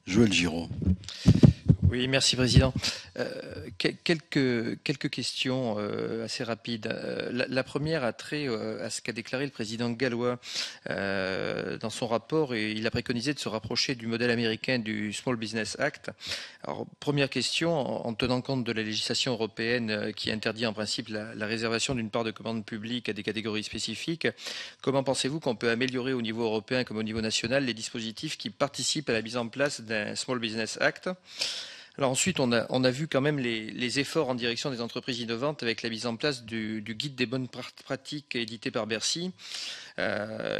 Joël Giraud. Oui, merci Président. Quelques questions assez rapides. La première a trait à ce qu'a déclaré le président gallois dans son rapport et il a préconisé de se rapprocher du modèle américain du Small Business Act. Alors, première question, en tenant compte de la législation européenne qui interdit en principe la réservation d'une part de commande publique à des catégories spécifiques, comment pensez-vous qu'on peut améliorer au niveau européen comme au niveau national les dispositifs qui participent à la mise en place d'un Small Business Act? Alors ensuite, on a vu quand même les efforts en direction des entreprises innovantes avec la mise en place du guide des bonnes pratiques édité par Bercy,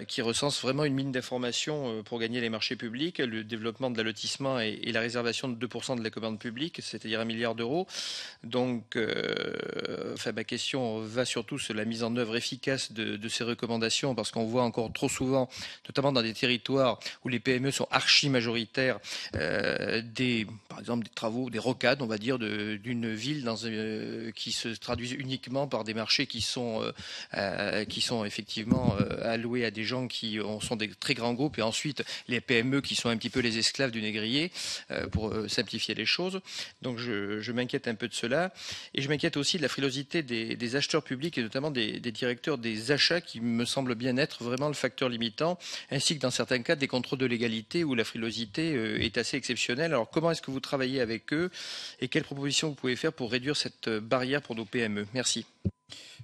qui recense vraiment une mine d'informations pour gagner les marchés publics, le développement de l'allotissement et la réservation de 2% de la commande publique, c'est-à-dire 1 milliard d'euros. Donc, enfin, ma question va surtout sur la mise en œuvre efficace de ces recommandations, parce qu'on voit encore trop souvent, notamment dans des territoires où les PME sont archi majoritaires, par exemple des travaux, des rocades, on va dire, d'une ville qui se traduisent uniquement par des marchés qui sont effectivement alloués à des gens sont des très grands groupes, et ensuite les PME qui sont un petit peu les esclaves du négrier, pour simplifier les choses. Donc je m'inquiète un peu de cela. Et je m'inquiète aussi de la frilosité des acheteurs publics et notamment des directeurs des achats qui me semble bien être vraiment le facteur limitant, ainsi que dans certains cas des contrôles de légalité où la frilosité est assez exceptionnelle. Alors comment est-ce que vous travaillez avec eux et quelles propositions vous pouvez faire pour réduire cette barrière pour nos PME? Merci.